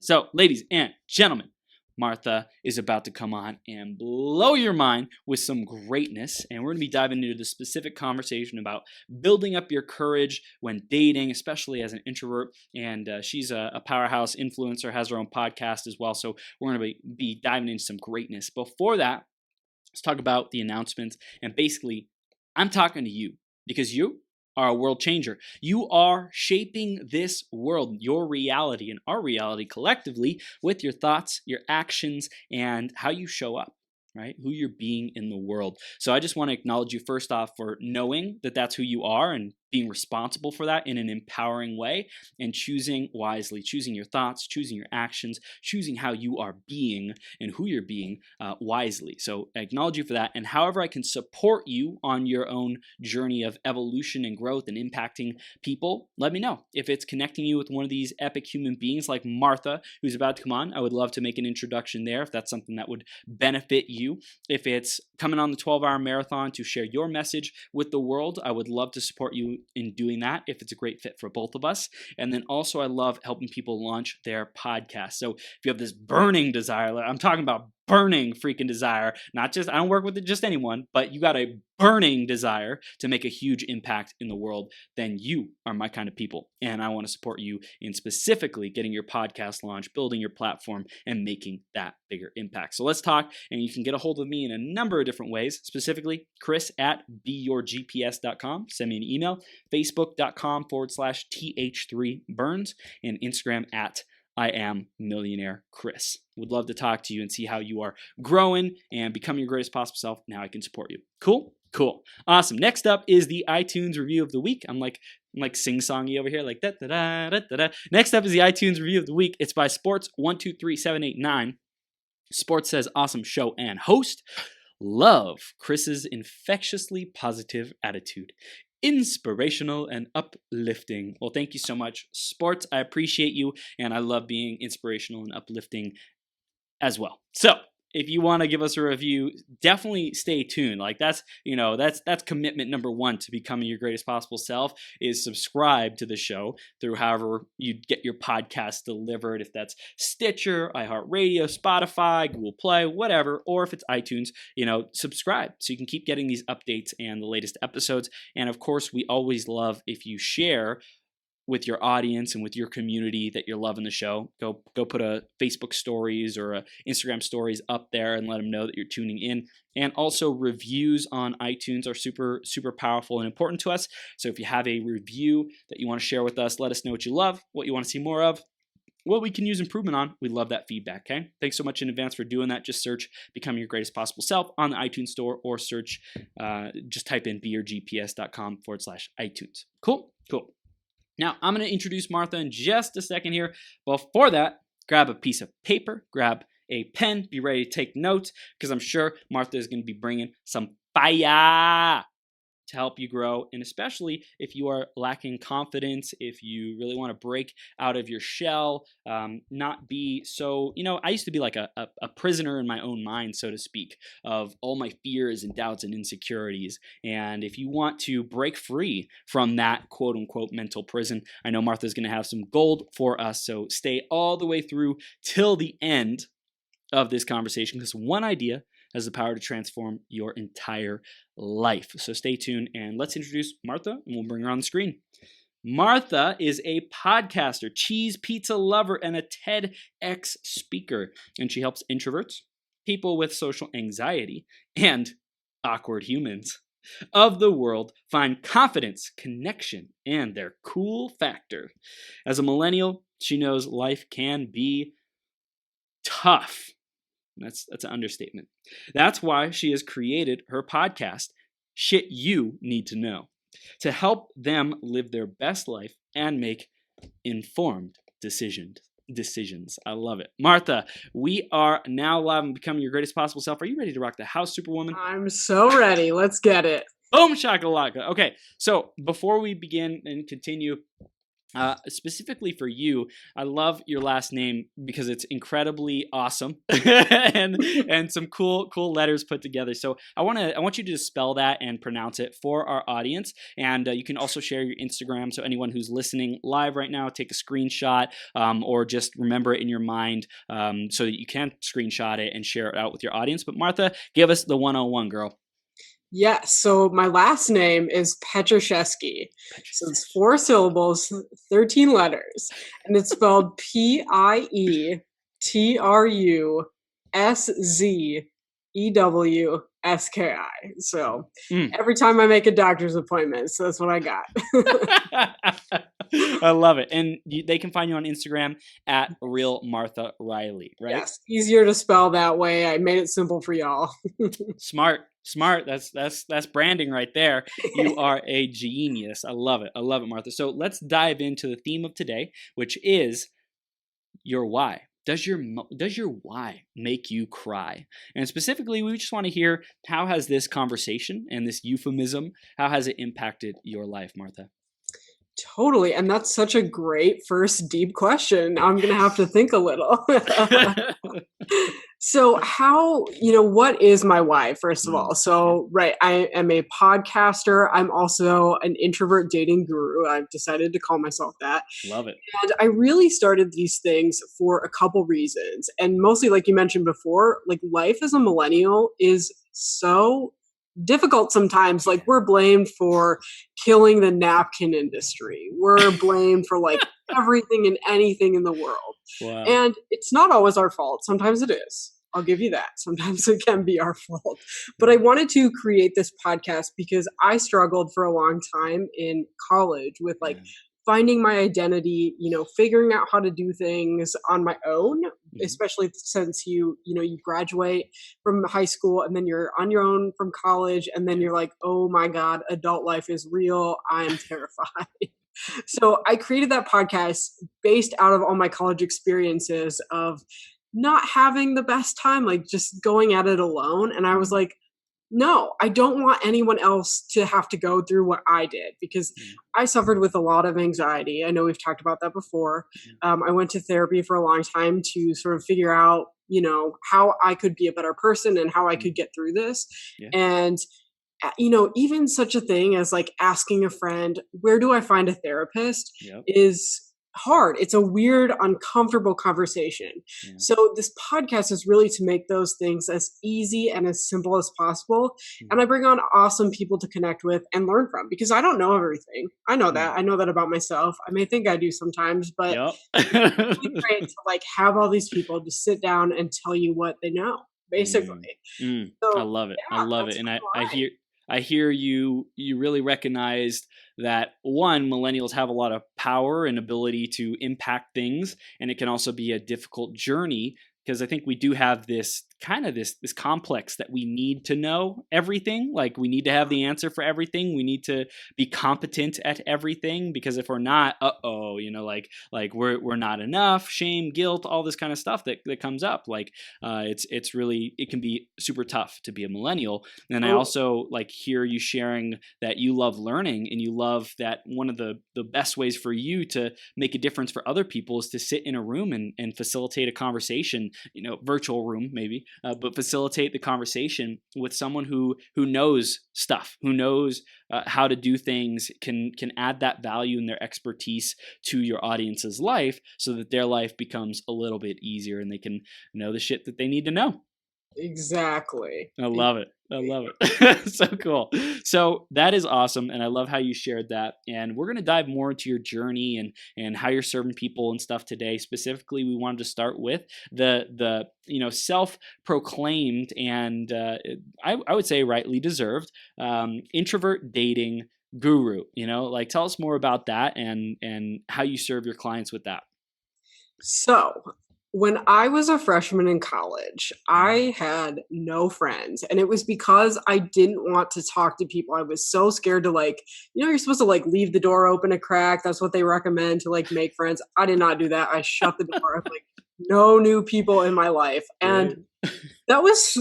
So, ladies and gentlemen, Martha is about to come on and blow your mind with some greatness. And we're going to be diving into the specific conversation about building up your courage when dating, especially as an introvert. And she's a powerhouse influencer, has her own podcast as well. So we're going to be diving into some greatness. Before that, let's talk about the announcements. And basically, I'm talking to you because you are a world changer. You are shaping this world, your reality and our reality collectively with your thoughts, your actions, and how you show up, right? Who you're being in the world. So I just want to acknowledge you first off for knowing that that's who you are and being responsible for that in an empowering way and choosing wisely, choosing your thoughts, choosing your actions, choosing how you are being and who you're being wisely. So I acknowledge you for that. And however I can support you on your own journey of evolution and growth and impacting people, let me know. If it's connecting you with one of these epic human beings like Martha, who's about to come on, I would love to make an introduction there if that's something that would benefit you. If it's coming on the 12-hour marathon to share your message with the world, I would love to support you in doing that if it's a great fit for both of us. And then also I love helping people launch their podcast. So if you have this burning desire, I'm talking about burning freaking desire, not just, I don't work with just anyone, but you got a burning desire to make a huge impact in the world, then you are my kind of people. And I want to support you in specifically getting your podcast launched, building your platform, and making that bigger impact. So let's talk, and you can get a hold of me in a number of different ways, specifically chris@beyourgps.com. Send me an email, facebook.com/th3burns, and Instagram I am Millionaire Chris. Would love to talk to you and see how you are growing and becoming your greatest possible self. Now I can support you. Cool? Cool. Awesome. Next up is the iTunes review of the week. I'm like sing-songy over here, like da da da da da. Next up is the iTunes review of the week. It's by Sports123789. Sports says, awesome show and host. Love Chris's infectiously positive attitude. Inspirational and uplifting. Well, thank you so much, Sports. I appreciate you, and I love being inspirational and uplifting as well. So if you want to give us a review, definitely stay tuned. Like that's commitment number one to becoming your greatest possible self is subscribe to the show through however you get your podcast delivered. If that's Stitcher, iHeartRadio, Spotify, Google Play, whatever, or if it's iTunes, subscribe so you can keep getting these updates and the latest episodes. And of course, we always love if you share with your audience and with your community that you're loving the show. Go put a Facebook stories or a Instagram stories up there and let them know that you're tuning in. And also reviews on iTunes are super, super powerful and important to us. So if you have a review that you want to share with us, let us know what you love, what you want to see more of, what we can use improvement on. We love that feedback, okay? Thanks so much in advance for doing that. Just search Becoming Your Greatest Possible Self on the iTunes store or search, just type in beyourgps.com/iTunes. Cool? Now, I'm going to introduce Martha in just a second here. Before that, grab a piece of paper, grab a pen, be ready to take notes, because I'm sure Martha is going to be bringing some fire to help you grow. And especially if you are lacking confidence, if you really want to break out of your shell, not be so, I used to be like a prisoner in my own mind, so to speak, of all my fears and doubts and insecurities. And if you want to break free from that quote unquote mental prison, I know Martha's going to have some gold for us. So stay all the way through till the end of this conversation, because one idea has the power to transform your entire life. So stay tuned and let's introduce Martha, and we'll bring her on the screen. Martha is a podcaster, cheese pizza lover, and a TEDx speaker. And she helps introverts, people with social anxiety, and awkward humans of the world find confidence, connection, and their cool factor. As a millennial, she knows life can be tough. That's an understatement. That's why she has created her podcast, Shit You Need to Know, to help them live their best life and make informed decisions. I love it. Martha, we are now live and becoming your greatest possible self. Are you ready to rock the house, Superwoman? I'm so ready. Let's get it. Boom shakalaka. Okay, so before we begin and continue, Specifically for you, I love your last name because it's incredibly awesome and some cool letters put together. So I want you to spell that and pronounce it for our audience, and you can also share your Instagram. So anyone who's listening live right now, take a screenshot or just remember it in your mind so that you can screenshot it and share it out with your audience. But Martha, give us the 101, girl. Yes. So my last name is Pietruszewski. So it's 4 syllables, 13 letters, and it's spelled Pietruszewski. So every time I make a doctor's appointment, so that's what I got. I love it. And they can find you on Instagram at Real Martha Riley, right? Yes. Easier to spell that way. I made it simple for y'all. Smart. That's branding right there. You are a genius. I love it, Martha. So let's dive into the theme of today, which is your why. Does your why make you cry? And specifically, we just want to hear, how has this conversation and this euphemism, how has it impacted your life, Martha? Totally. And that's such a great first deep question. I'm going to have to think a little. So what is my why, first of all? So, right, I am a podcaster. I'm also an introvert dating guru. I've decided to call myself that. Love it. And I really started these things for a couple reasons. And mostly, like you mentioned before, like life as a millennial is so difficult sometimes. Like we're blamed for killing the napkin industry. We're blamed for like everything and anything in the world. Wow. And it's not always our fault. Sometimes it is. I'll give you that. Sometimes it can be our fault. But I wanted to create this podcast because I struggled for a long time in college with like finding my identity, figuring out how to do things on my own, especially since you graduate from high school and then you're on your own from college and then you're like, oh my God, adult life is real. I'm terrified. So I created that podcast based out of all my college experiences of not having the best time, like just going at it alone. And I was like, no, I don't want anyone else to have to go through what I did because I suffered with a lot of anxiety. I know we've talked about that before. I went to therapy for a long time to sort of figure out, how I could be a better person and how I could get through this. And, even such a thing as like asking a friend, where do I find a therapist is hard. It's a weird, uncomfortable conversation. So this podcast is really to make those things as easy and as simple as possible. And I bring on awesome people to connect with and learn from because I don't know everything. I know that. I know that about myself. I may think I do sometimes, but it's really great to like have all these people just sit down and tell you what they know, basically. So, I love it. I love it. And I hear you really recognized that, one, millennials have a lot of power and ability to impact things, and it can also be a difficult journey because I think we do have this kind of this complex that we need to know everything. Like we need to have the answer for everything. We need to be competent at everything because if we're not, like we're not enough, shame, guilt, all this kind of stuff that comes up. Like it can be super tough to be a millennial. And I also like hear you sharing that you love learning and you love that one of the best ways for you to make a difference for other people is to sit in a room and facilitate a conversation, virtual room maybe, but facilitate the conversation with someone who knows stuff, who knows how to do things, can add that value and their expertise to your audience's life so that their life becomes a little bit easier and they can know the shit that they need to know. Exactly. I love it. So cool. So that is awesome. And I love how you shared that. And we're going to dive more into your journey and how you're serving people and stuff today. Specifically, we wanted to start with the self-proclaimed and I would say rightly deserved introvert dating guru. Tell us more about that and how you serve your clients with that. So when I was a freshman in college, I had no friends. And it was because I didn't want to talk to people. I was so scared to you're supposed to leave the door open a crack. That's what they recommend to make friends. I did not do that. I shut the door. I was no new people in my life. And that was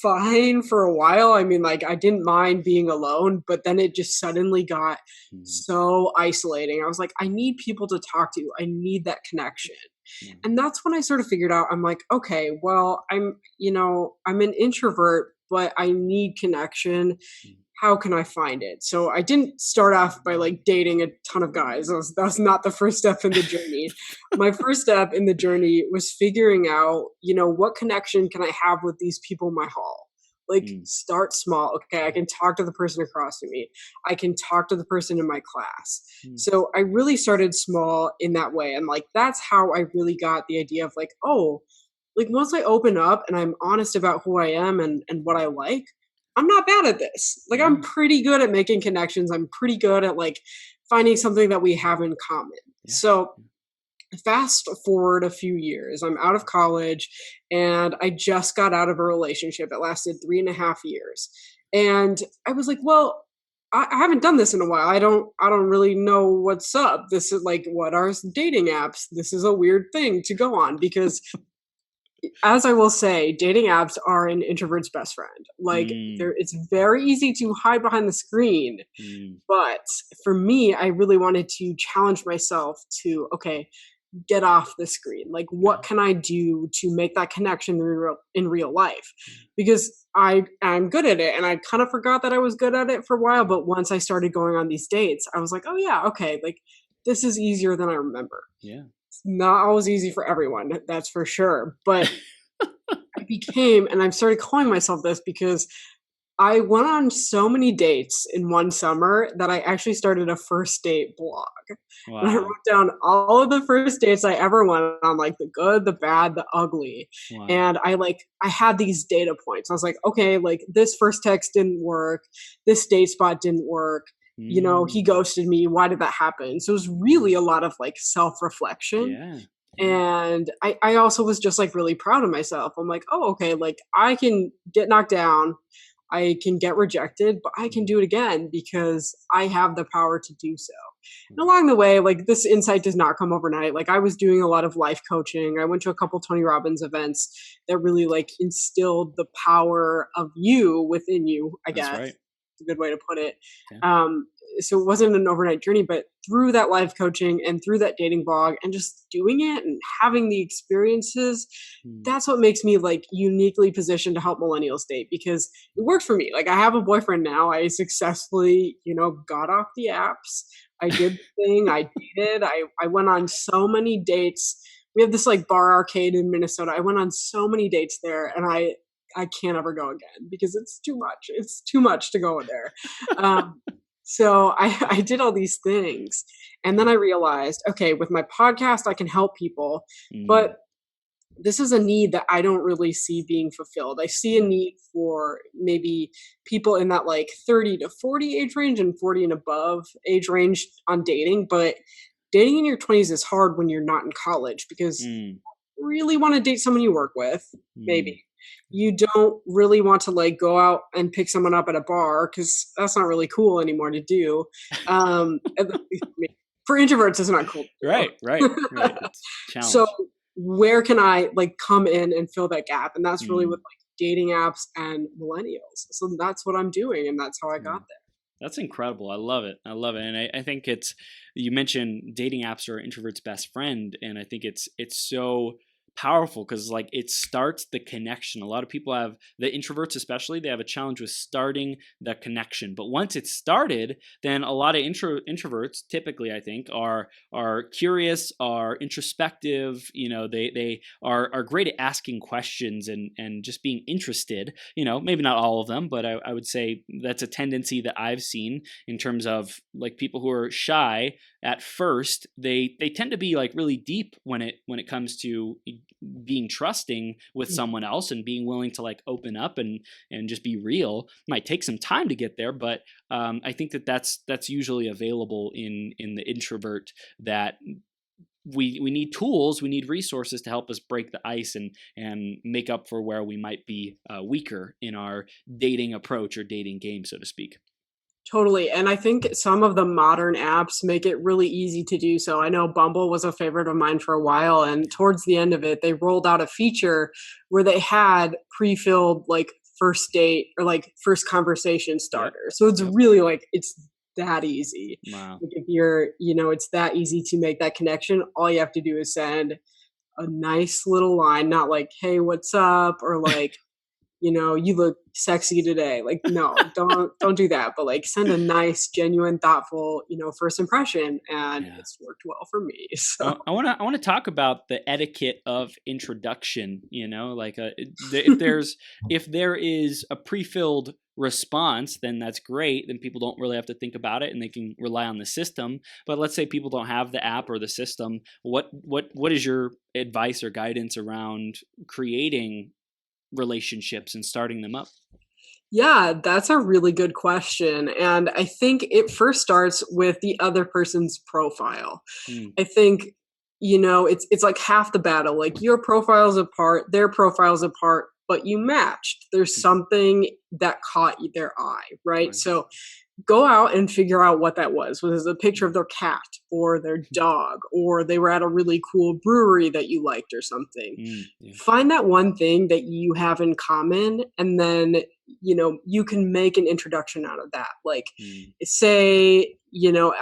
fine for a while. I mean, like, I didn't mind being alone, but then it just suddenly got Mm, so isolating. I was like, I need people to talk to. I need that connection. mm, And that's when I sort of figured out, I'm like, okay, well, I'm an introvert, but I need connection. mm, How can I find it? So I didn't start off by like dating a ton of guys. That was not the first step in the journey. My first step in the journey was figuring out, what connection can I have with these people in my hall? Like, mm, start small. Okay, I can talk to the person across from me. I can talk to the person in my class. mm, So I really started small in that way. And like, that's how I really got the idea of like, oh, like once I open up and I'm honest about who I am and what I like, I'm not bad at this. Like, yeah, I'm pretty good at making connections. I'm pretty good at like finding something that we have in common. yeah, So fast forward a few years, I'm out of college and I just got out of a relationship that lasted 3.5 years. And I was like, well, I haven't done this in a while. I don't really know what's up. This is like, what are dating apps? This is a weird thing to go on because, as I will say, dating apps are an introvert's best friend. Like, mm, it's very easy to hide behind the screen. mm, But for me, I really wanted to challenge myself to, okay, get off the screen. Like, yeah, what can I do to make that connection in real life? mm, Because I'm good at it, and I kind of forgot that I was good at it for a while. But once I started going on these dates, I was like, oh yeah, okay, like this is easier than I remember. yeah, It's not always easy for everyone, that's for sure. But and I've started calling myself this because I went on so many dates in one summer that I actually started a first date blog. And I wrote wow, down all of the first dates I ever went on, like the good, the bad, the ugly. wow, And I had these data points. I was like, okay, like this first text didn't work. This date spot didn't work. He mm, ghosted me. Why did that happen? So it was really a lot of like self reflection. yeah, yeah, And I also was just like really proud of myself. I'm like, oh, okay, like I can get knocked down. I can get rejected, but I can mm, do it again because I have the power to do so. And mm, along the way, like this insight does not come overnight. Like I was doing a lot of life coaching. I went to a couple Tony Robbins events that really like instilled the power of you within you, I that's guess. right, A good way to put it. yeah, Um, so it wasn't an overnight journey, but through that life coaching and through that dating blog and just doing it and having the experiences, mm, that's what makes me like uniquely positioned to help millennials date because it worked for me. Like I have a boyfriend now. I successfully, got off the apps. I did the thing. I dated. I went on so many dates. We have this like bar arcade in Minnesota. I went on so many dates there, and I can't ever go again because it's too much. It's too much to go there. Um, so I did all these things. And then I realized, okay, with my podcast, I can help people. mm, But this is a need that I don't really see being fulfilled. I see a yeah, need for maybe people in that like 30 to 40 age range and 40 and above age range on dating. But dating in your 20s is hard when you're not in college because mm, you really want to date someone you work with, mm, maybe. You don't really want to like go out and pick someone up at a bar because that's not really cool anymore to do. At least for introverts, it's not cool to right, right, do. right, it's So challenge, where can I like come in and fill that gap? And that's really with mm, like dating apps and millennials. So that's what I'm doing, and that's how I got mm. there. That's incredible. I love it. I love it. And I think you mentioned dating apps are introvert's best friend. And I think it's so powerful because like it starts the connection. A lot of people have, the introverts especially, they have a challenge with starting the connection. But once it's started, then a lot of introverts typically, I think, are curious, are introspective. They are great at asking questions and just being interested. Maybe not all of them, but I would say that's a tendency that I've seen in terms of like people who are shy at first. They tend to be like really deep when it comes to being trusting with someone else and being willing to like open up and just be real. It might take some time to get there, but I think that's usually available in the introvert, that we need tools, we need resources to help us break the ice and make up for where we might be weaker in our dating approach or dating game, so to speak. Totally. And I think some of the modern apps make it really easy to do so. I know Bumble was a favorite of mine for a while. And towards the end of it, they rolled out a feature where they had pre filled like first date or like first conversation starter. Yep. So it's Yep. really like, it's that easy. Wow. Like if you're, it's that easy to make that connection. All you have to do is send a nice little line, not like, "Hey, what's up?" or like, "You look sexy today." Like, no, don't do that. But like, send a nice, genuine, thoughtful, first impression, and Yeah. it's worked well for me. So I want to talk about the etiquette of introduction. Like if there is a pre-filled response, then that's great. Then people don't really have to think about it, and they can rely on the system. But let's say people don't have the app or the system. What is your advice or guidance around creating relationships and starting them up? yeah, that's a really good question. And I think it first starts with the other person's profile. Mm, I think, it's like half the battle. Like your profile's apart, their profile's apart, but you matched. There's mhm, something that caught their eye, right? right. So go out and figure out what that was. Was it a picture of Mm, their cat or their dog, or they were at a really cool brewery that you liked or something? yeah. Find that one thing that you have in common, and then you can make an introduction out of that. Like, Mm, say,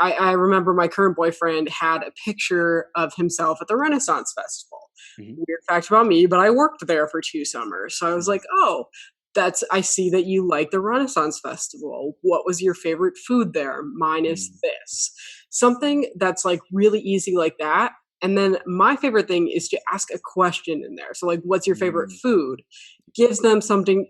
I remember my current boyfriend had a picture of himself at the Renaissance Festival. mhm, Weird fact about me, but I worked there for 2 summers, so I was wow, like, oh, I see that you like the Renaissance Festival. What was your favorite food there? Mine is mm, this. Something that's like really easy like that. And then my favorite thing is to ask a question in there. So like, what's your favorite mm, food? Gives them something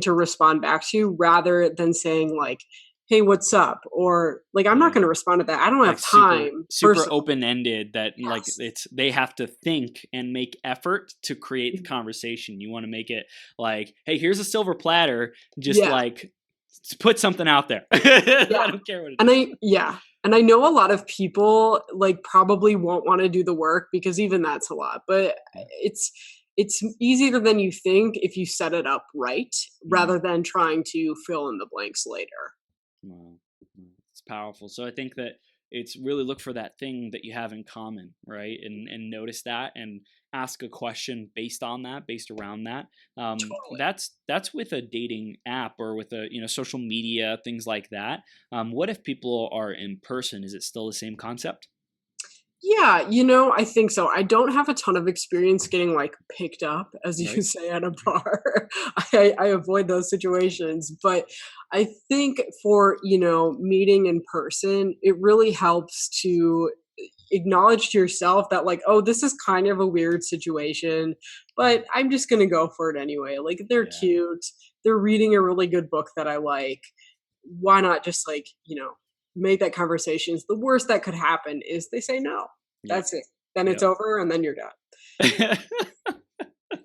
to respond back to, rather than saying like, hey, what's up? Or like, I'm not yeah. going to respond to that. I don't have Like super time. super First, open-ended, that like yes. they have to think and make effort to create the conversation. You want to make it like, hey, here's a silver platter, just Yeah. like put something out there. Yeah. I don't care what it And is. I know a lot of people like probably won't want to do the work, because even that's a lot, but Yeah. it's easier than you think if you set it up right, Mm. rather than trying to fill in the blanks later. Wow. It's powerful. So I think that it's really look for that thing that you have in common, right? And notice that and ask a question based on that, based around that. Totally. That's with a dating app or with a social media, things like that. What if people are in person? Is it still the same concept? Yeah, I think so. I don't have a ton of experience getting like picked up, as you Right. say, at a bar. I avoid those situations. But I think for, meeting in person, it really helps to acknowledge to yourself that, like, oh, this is kind of a weird situation, but Mm. I'm just going to go for it anyway. Like, they're Yeah. cute. They're reading a really good book that I like. Why not just like, make that conversation? The worst that could happen is they say no. Yep. That's it. Then it's Yep. over, and then you're done.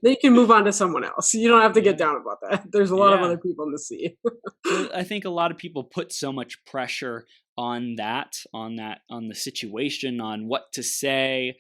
Then you can move on to someone else. You don't have to get Yeah. down about that. There's a lot of Yeah. other people in the sea. So I think a lot of people put so much pressure on the situation, on what to say.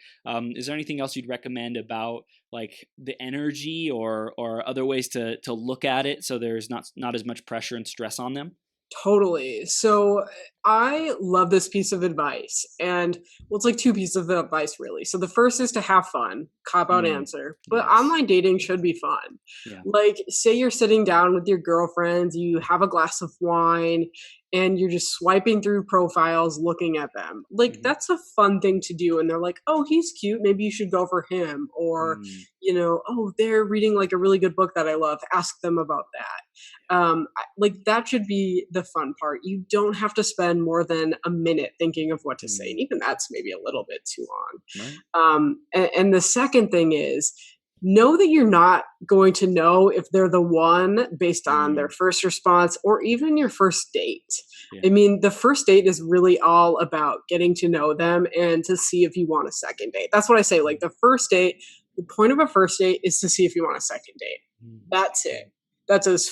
Is there anything else you'd recommend about like the energy or other ways to look at it so there's not as much pressure and stress on them? Totally. So I love this piece of advice. And well, it's like two pieces of advice, really. So the first is to have fun, cop out Mm, answer. But yes. online dating should be fun. Yeah. Like, say you're sitting down with your girlfriends, you have a glass of wine, and you're just swiping through profiles looking at them. Like, Hmm. that's a fun thing to do. And they're like, oh, he's cute. Maybe you should go for him. Or, Mm, oh, they're reading like a really good book that I love. Ask them about that. Like, that should be the fun part. You don't have to spend more than a minute thinking of what to say, and mm, even that's maybe a little bit too long. right. And the second thing is, know that you're not going to know if they're the one based on their Mm, first response or even your first date. I yeah. mean, the first date is really all about getting to know them and to see if you want a second date. That's what I say. Like, Mm, the first date, the point of a first date is to see if you want a second date. mm, That's mm. it. That's as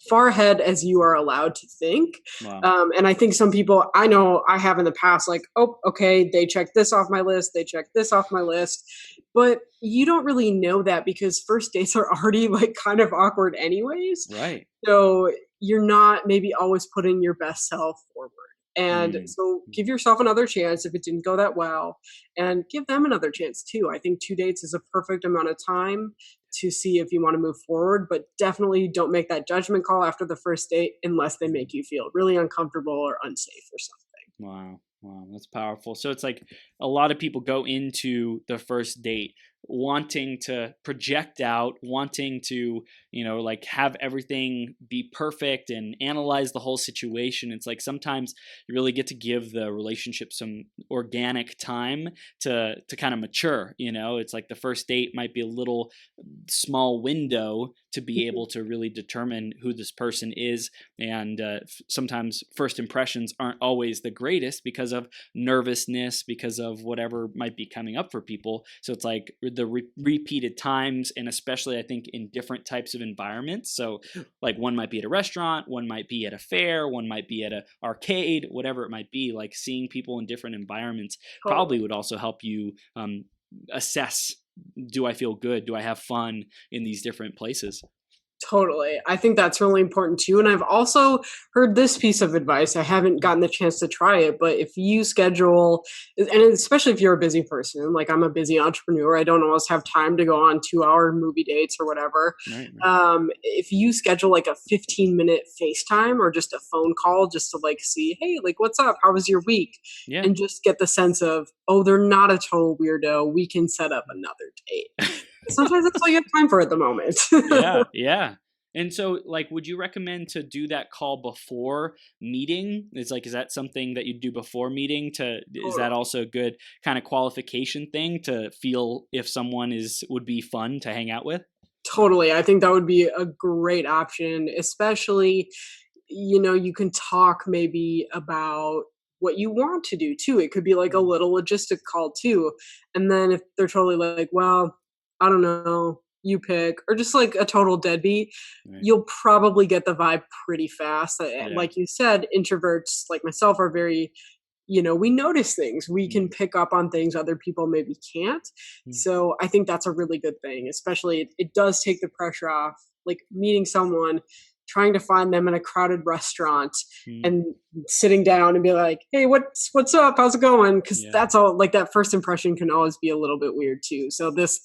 far ahead as you are allowed to think. Wow. And I think some people I know I have in the past, like, oh, okay, they checked this off my list, they checked this off my list. But you don't really know that, because first dates are already like kind of awkward anyways. Right. So you're not maybe always putting your best self forward. And Mm. so give yourself another chance if it didn't go that well, and give them another chance too. I think 2 dates is a perfect amount of time to see if you want to move forward, but definitely don't make that judgment call after the first date unless they make you feel really uncomfortable or unsafe or something. Wow. Wow, that's powerful. So it's like a lot of people go into the first date wanting to project out, wanting to, like have everything be perfect and analyze the whole situation. It's like sometimes you really get to give the relationship some organic time to kind of mature. It's like the first date might be a little small window to be able to really determine who this person is. And sometimes first impressions aren't always the greatest because of nervousness, because of whatever might be coming up for people. So it's like the repeated times, and especially I think in different types of environments. So like one might be at a restaurant, one might be at a fair, one might be at an arcade, whatever it might be. Like seeing people in different environments probably Totally. would also help you assess, do I feel good? Do I have fun in these different places? Totally. I think that's really important too. And I've also heard this piece of advice. I haven't gotten the chance to try it, but if you schedule, and especially if you're a busy person, like I'm a busy entrepreneur, I don't always have time to go on 2 hour movie dates or whatever. Right, right. If you schedule like a 15-minute FaceTime or just a phone call just to like see, hey, like what's up? How was your week? Yeah. And just get the sense of, oh, they're not a total weirdo. We can set up another date. Sometimes that's all you have time for at the moment. Yeah, yeah. And so, like, would you recommend to do that call before meeting? Is that something that you do before meeting? Is that Totally. also a good kind of qualification thing to feel if someone would be fun to hang out with? Totally. I think that would be a great option, especially, you can talk maybe about what you want to do too. It could be like a little logistic call too. And then if they're totally like, well, I don't know, you pick, or just like a total deadbeat, Right. you'll probably get the vibe pretty fast. Yeah. Like you said, introverts like myself are very, we notice things. We can Mm, pick up on things other people maybe can't. mm, So I think that's a really good thing, especially it does take the pressure off. Like meeting someone, trying to find them in a crowded restaurant mm. and sitting down and be like, hey, what's up? How's it going? Because Yeah. that's all, like that first impression can always be a little bit weird too. So this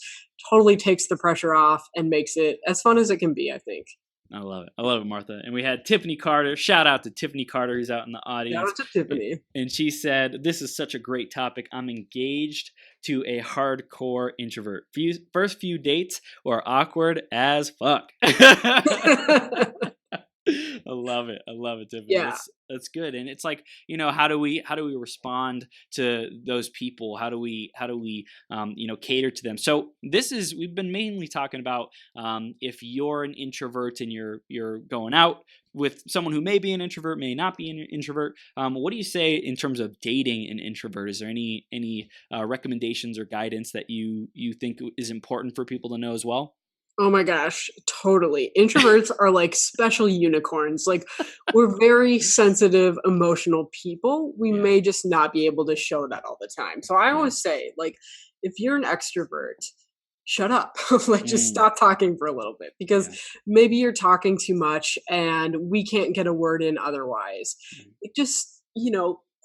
totally takes the pressure off and makes it as fun as it can be, I think. I love it. I love it, Martha. And we had Tiffany Carter. Shout out to Tiffany Carter, who's out in the Shout audience. out to Tiffany. And she said, "This is such a great topic. I'm engaged to a hardcore introvert. First few dates were awkward as fuck." I love it. I love it, Tiffany. Yeah. That's good. And it's like, how do we respond to those people? How do we cater to them? So we've been mainly talking about if you're an introvert and you're going out with someone who may be an introvert, may not be an introvert. What do you say in terms of dating an introvert? Is there any recommendations or guidance that you think is important for people to know as well? Oh my gosh, totally. Introverts are like special unicorns. Like, we're very sensitive, emotional people. We Yeah. may just not be able to show that all the time. So I Yeah. always say, like, if you're an extrovert, shut up. Like, just Mm, stop talking for a little bit because yeah. maybe you're talking too much and we can't get a word in otherwise. Mm, It just,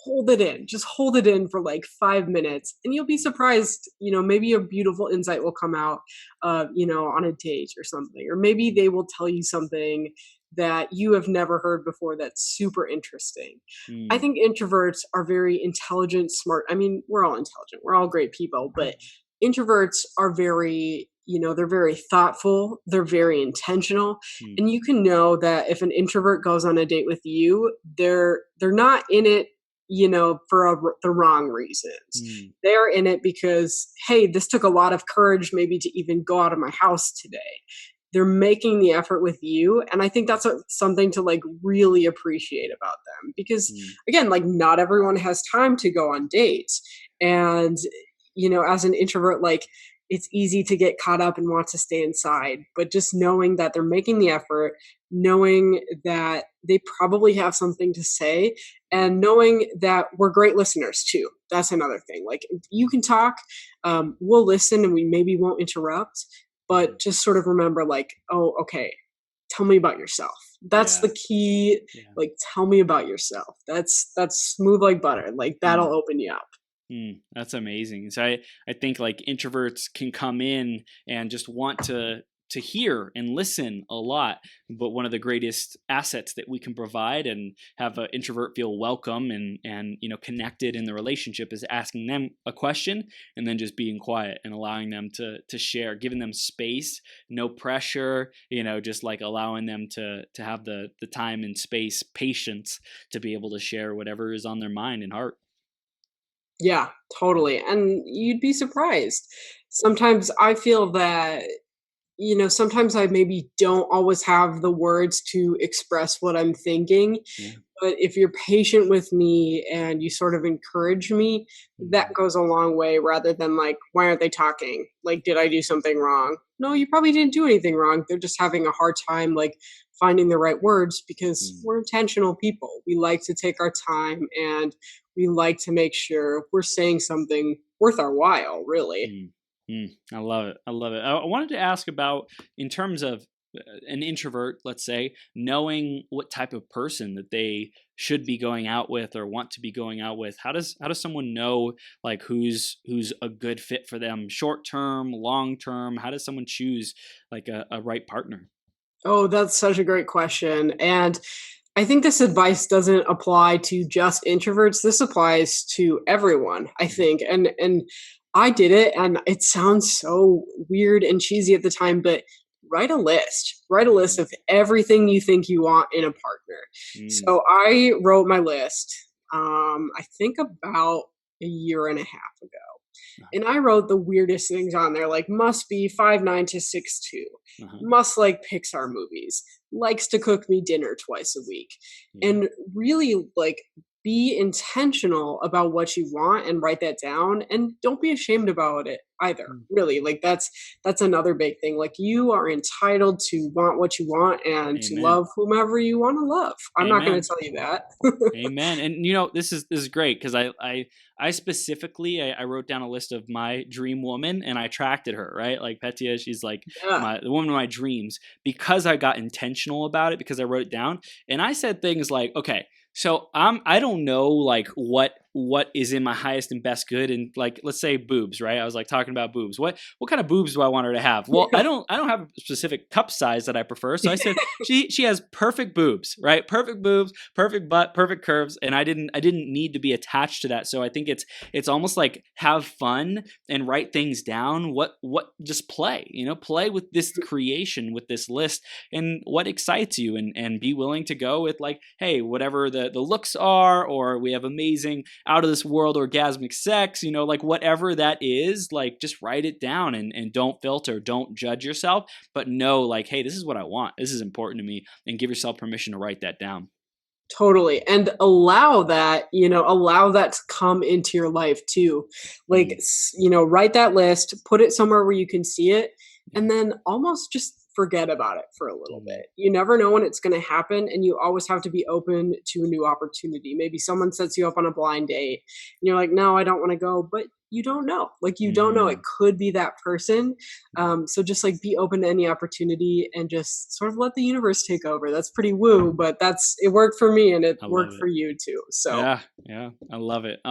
hold it in. Just hold it in for like 5 minutes and you'll be surprised. Maybe a beautiful insight will come out, on a date or something. Or maybe they will tell you something that you have never heard before that's super interesting. I mm, think introverts are very intelligent, smart. I mean, we're all intelligent, we're all great people, but introverts are very, they're very thoughtful, they're very intentional, mm, and you can know that if an introvert goes on a date with you, they're not in it, for the wrong reasons. mm, They're in it because, hey, this took a lot of courage maybe to even go out of my house today. They're making the effort with you, and I think that's something to like really appreciate about them because, mm, again, like not everyone has time to go on dates. And as an introvert, like it's easy to get caught up and want to stay inside, but just knowing that they're making the effort, knowing that they probably have something to say, and knowing that we're great listeners too. That's another thing. Like you can talk, we'll listen and we maybe won't interrupt, mm. but just sort of remember like, oh, okay, tell me about yourself. That's Yeah. the key. Yeah. Like, tell me about yourself. That's smooth like butter. Like, Mm. that'll open you up. That's amazing. So I think like introverts can come in and just want to hear and listen a lot, but one of the greatest assets that we can provide and have an introvert feel welcome and connected in the relationship is asking them a question and then just being quiet and allowing them to share, giving them space, no pressure, just like allowing them to have the time and space, patience to be able to share whatever is on their mind and heart. Yeah, totally. And you'd be surprised. Sometimes I feel that, sometimes I maybe don't always have the words to express what I'm thinking. Yeah. But if you're patient with me and you sort of encourage me, that Mhm. goes a long way rather than like, why aren't they talking? Like, did I do something wrong? No, you probably didn't do anything wrong. They're just having a hard time like finding the right words because Mm. we're intentional people. We like to take our time and we like to make sure we're saying something worth our while, really. Mm, I love it. I love it. I wanted to ask about in terms of an introvert, let's say, knowing what type of person that they should be going out with or want to be going out with. How does someone know like who's a good fit for them, short term, long term? How does someone choose like a right partner? Oh, that's such a great question. And I think this advice doesn't apply to just introverts. This applies to everyone, I Mhm. think. And I did it and it sounds so weird and cheesy at the time, but write a list. Write a list Mhm. of everything you think you want in a partner. Mm. So I wrote my list I think about a year and a half ago. And I wrote the weirdest things on there, like must be 5'9" to 6'2", Uh-huh. must like Pixar movies, likes to cook me dinner twice a week, Yeah. and really like be intentional about what you want and write that down and don't be ashamed about it either. Mm. Really, like that's another big thing. Like you are entitled to want what you want and to Amen. love whomever you want to love. I'm not going to Amen. tell you that. Amen. And this is great because I specifically I wrote down a list of my dream woman and I attracted her, right? Like Petia, she's like Yeah. the woman of my dreams because I got intentional about it because I wrote it down and I said things like, okay, so I don't know like what is in my highest and best good and like let's say boobs, right? I was like talking about boobs. What kind of boobs do I want her to have? Well, I don't have a specific cup size that I prefer. So I said she has perfect boobs, right? Perfect boobs, perfect butt, perfect curves, and I didn't need to be attached to that. So I think it's almost like have fun and write things down. What just play, play with this creation, with this list, and what excites you, and be willing to go with like, hey, whatever the looks are, or we have amazing out of this world orgasmic sex, like whatever that is, like just write it down and don't filter, don't judge yourself, but know like, hey, this is what I want. This is important to me, and give yourself permission to write that down. Totally. And allow that to come into your life too. Like, Mm, write that list, put it somewhere where you can see it, yeah. and then almost just forget about it for a little Mm, bit. You never know when it's going to happen, and you always have to be open to a new opportunity. Maybe someone sets you up on a blind date, and you're like, no, I don't want to go, but you don't know. Like, you don't know. It mhm, could be that person. mm. So just like be open to any opportunity and just sort of let the universe take over. That's pretty woo, but it worked for me and it I love worked for it. you too. So Yeah, yeah, I love it.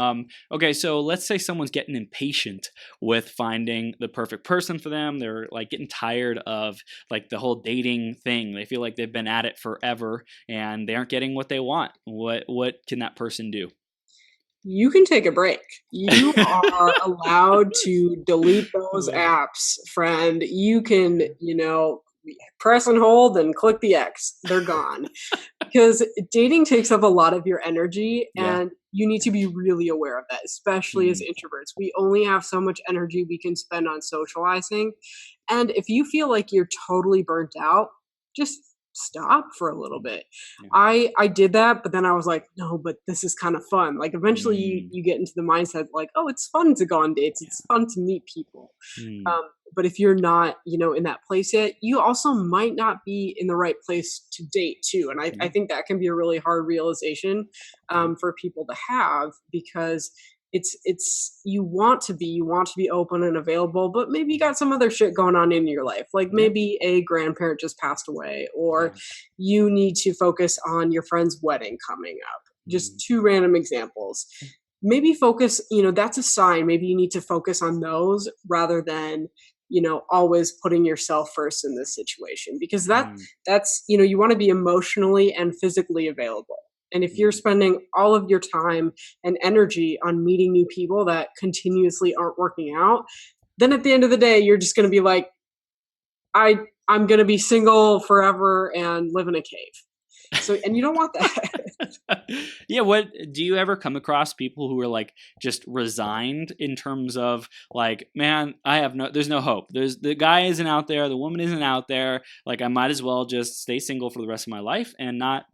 Okay, so let's say someone's getting impatient with finding the perfect person for them. They're like getting tired of like the whole dating thing. They feel like they've been at it forever and they aren't getting what they want. What can that person do? you can take a break. You are allowed to delete I those love it. apps, friend. You can, Yeah, press and hold and click the X. They're gone. Because dating takes up a lot of your energy yeah, and you need yeah. to be really aware of that, especially as Mm, introverts. We only have so much energy we can spend on socializing. And if you feel like you're totally burnt out, just stop for a little mm, bit. yeah. I did that, but then I was like, no, but this is kind of fun. Like eventually Mm, you get into the mindset like, oh, it's fun to go on dates. yeah. It's fun to meet people. Mm, Um, but if you're not, in that place yet, you also might not be in the right place to date too. And I yeah, think that can be a really hard realization yeah. for people to have because you want to be open and available, but maybe you got some other shit going on in your life. Like Yeah. maybe a grandparent just passed away, or Yeah. you need to focus on your friend's wedding coming up. Just Mm. two random examples. Maybe focus, that's a sign. Maybe you need to focus on those rather than, always putting yourself first in this situation, because Mm. that's, you want to be emotionally and physically available. And if you're Mm. spending all of your time and energy on meeting new people that continuously aren't working out, then at the end of the day, you're just going to be like, I I'm going to be single forever and live in a cave. So, and you don't want that. Yeah, what do you ever come across people who are like just resigned in terms of like, man, there's no hope. The guy isn't out there, the woman isn't out there. Like I might as well just stay single for the rest of my life and not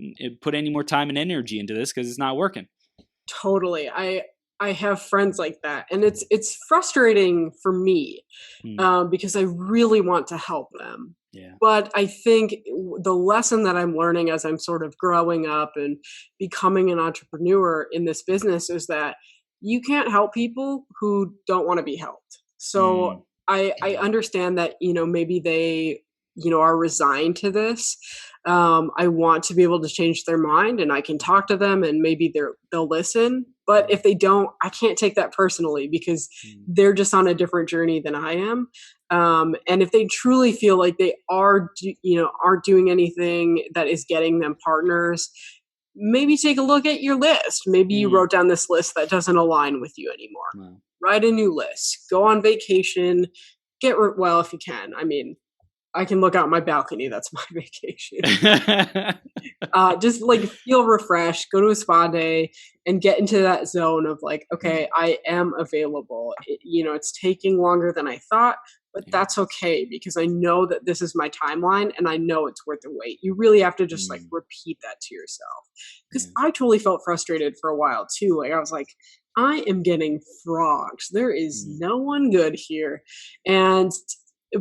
put any more time and energy into this because it's not working. Totally. I have friends like that, and it's frustrating for me, Hmm. because I really want to help them. Yeah. But I think the lesson that I'm learning as I'm sort of growing up and becoming an entrepreneur in this business is that you can't help people who don't want to be helped. So Mm. I Yeah. understand that, maybe they, are resigned to this. I want to be able to change their mind, and I can talk to them, and maybe they'll listen. But if they don't, I can't take that personally, because Mm. they're just on a different journey than I am. And if they truly feel like they aren't doing anything that is getting them partners, maybe take a look at your list. Maybe you Mm. wrote down this list that doesn't align with you anymore. Wow. Write a new list. Go on vacation. Well, if you can. I mean, I can look out my balcony. That's my vacation. Just like feel refreshed, go to a spa day, and get into that zone of like, okay, I am available. It's taking longer than I thought, but Yeah. that's okay, because I know that this is my timeline and I know it's worth the wait. You really have to just like Mm. repeat that to yourself. Because Yeah. I totally felt frustrated for a while too. Like I was like, I am getting frogs. There is Mm. no one good here. And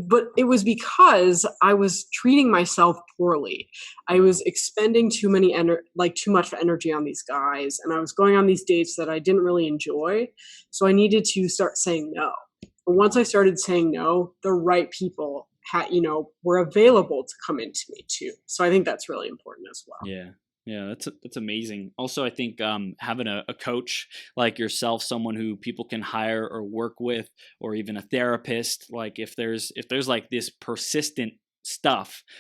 but it was because I was treating myself poorly. I was Wow. expending too much energy on these guys, and I was going on these dates that I didn't really enjoy. So I needed to start saying no. But once I started saying no, the right people were available to come into me too. So I think that's really important as well. Yeah. Yeah, that's amazing. Also, I think having a coach like yourself, someone who people can hire or work with, or even a therapist, like if there's like this persistent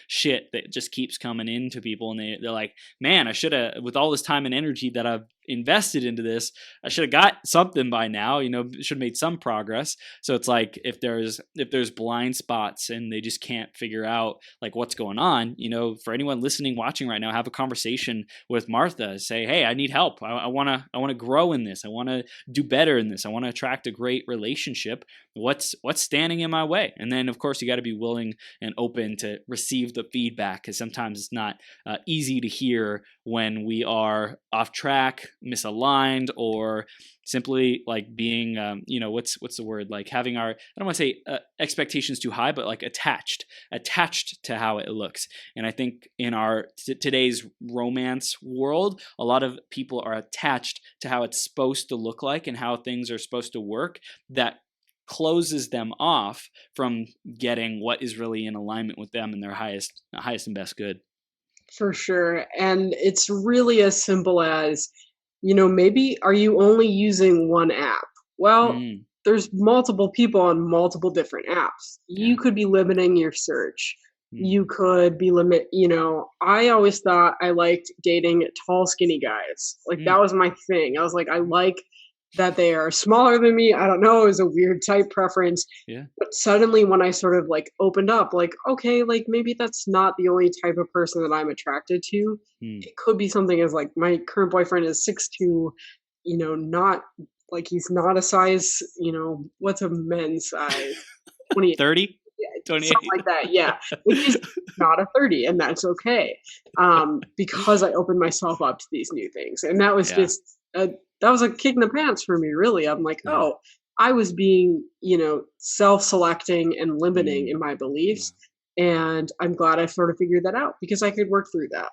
shit that just keeps coming into people, and they're like, man, I should have, with all this time and energy that I've invested into this, I should have got something by now, should have made some progress. So it's like if there's blind spots and they just can't figure out like what's going on, for anyone listening, watching right now, have a conversation with Martha. Say, hey, I need help. I wanna grow in this. I wanna do better in this. I wanna attract a great relationship. What's standing in my way? And then of course you got to be willing and open to receive the feedback, because sometimes it's not easy to hear when we are off track, misaligned, or simply like being what's the word, like having our, I don't want to say expectations too high, but like attached to how it looks. And I think in our today's romance world, a lot of people are attached to how it's supposed to look like and how things are supposed to work, that closes them off from getting what is really in alignment with them and their highest and best good. For sure. And it's really as simple as, maybe are you only using one app? Well, Mm. there's multiple people on multiple different apps. Yeah. You could be limiting your search. You Mm. could be I always thought I liked dating tall, skinny guys. Like that Mm. was my thing. I was like, I like that they are smaller than me. I don't know, it was a weird type preference. Yeah. But suddenly when I sort of like opened up, like, okay, like maybe that's not the only type of person that I'm attracted to. Mm. It could be something as like my current boyfriend is 6'2", not like he's not a size, what's a men's size? 28. 30, Yeah, something 28. like that. Yeah. Like he's not a 30, and that's okay. Because I opened myself up to these new things. And that was Yeah. just that was a kick in the pants for me, really. I'm like, Yeah. oh, I was being, self-selecting and limiting Mm. in my Wow. beliefs. And I'm glad I sort of figured that out, because I could work through that.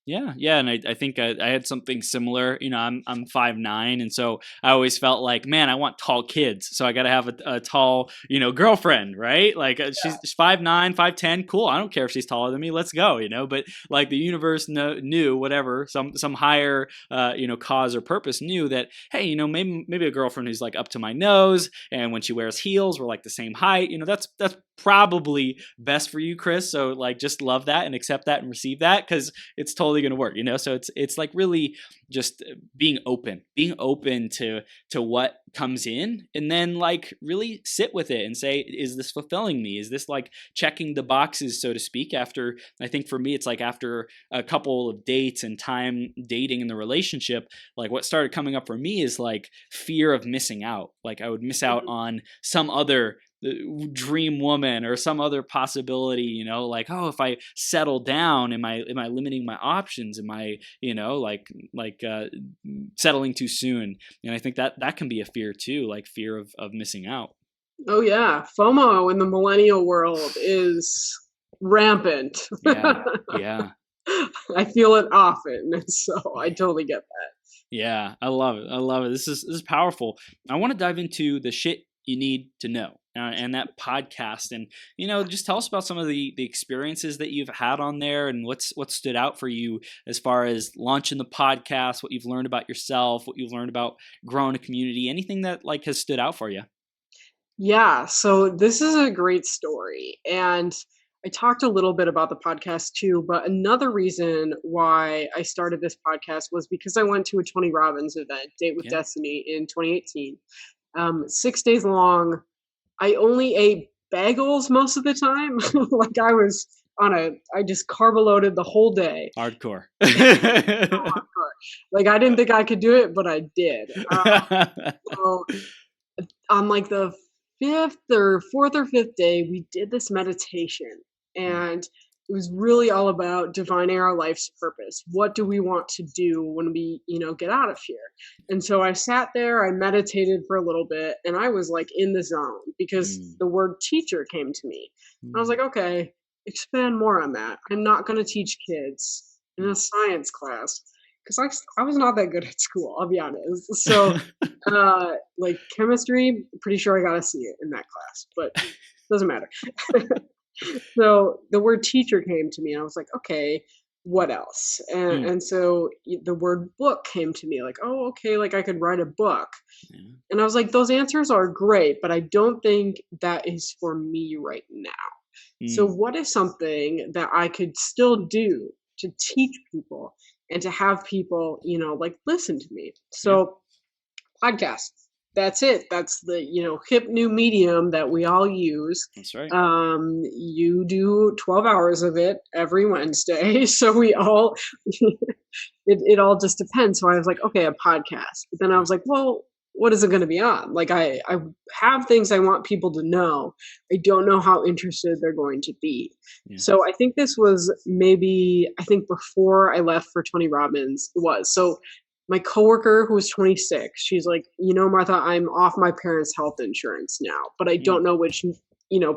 Yeah, and I think I had something similar. I'm 5'9", and so I always felt like, man, I want tall kids, so I got to have a tall, girlfriend, right? Like she's 5'9", 5'10", cool. I don't care if she's taller than me. Let's go, But like the universe knew whatever some higher, cause or purpose knew that, hey, maybe a girlfriend who's like up to my nose, and when she wears heels, we're like the same height. That's probably best for you, Chris. So like, just love that and accept that and receive that, because it's totally going to work, so it's like really just being open to what comes in, and then like really sit with it and say, is this fulfilling me? Is this like checking the boxes, so to speak? After, I think for me, it's like after a couple of dates and time dating in the relationship, like what started coming up for me is like fear of missing out. Like I would miss out on some other dream woman or some other possibility, like, oh, if I settle down, am I limiting my options? Am I, settling too soon? And I think that can be a fear too, like fear of missing out. Oh yeah, FOMO in the millennial world is rampant. Yeah. I feel it often, so I totally get that. Yeah, I love it. This is powerful. I want to dive into the shit you need to know, and that podcast, and just tell us about some of the experiences that you've had on there, and what stood out for you as far as launching the podcast, what you've learned about yourself, what you've learned about growing a community, anything that like has stood out for you. Yeah, so this is a great story, and I talked a little bit about the podcast too, but another reason why I started this podcast was because I went to a Tony Robbins event, Date with Yeah. Destiny, in 2018. 6 days long. I only ate bagels most of the time. Like I just carb loaded the whole day. Hardcore. Like I didn't think I could do it, but I did. So on like the fourth or fifth day, we did this meditation, and it was really all about divining our life's purpose. What do we want to do when we, get out of here? And so I sat there, I meditated for a little bit, and I was like in the zone because the word teacher came to me. I was like, okay, expand more on that. I'm not going to teach kids in a science class because I was not that good at school, I'll be honest. So, like chemistry, pretty sure I got a C in that class, but doesn't matter. So the word teacher came to me, and I was like, okay, what else? And so the word book came to me, like, oh, okay, like I could write a book. And I was like, those answers are great, but I don't think that is for me right now. So what is something that I could still do to teach people and to have people, like listen to me? So podcasts. That's it. That's the, hip new medium that we all use. That's right. You do 12 hours of it every Wednesday. So we all, it all just depends. So I was like, okay, a podcast. But then I was like, well, what is it going to be on? Like I have things I want people to know. I don't know how interested they're going to be. Yeah. So I think this was before I left for Tony Robbins, it was. So my coworker who was 26, she's like, Martha, I'm off my parents' health insurance now, but I don't know which,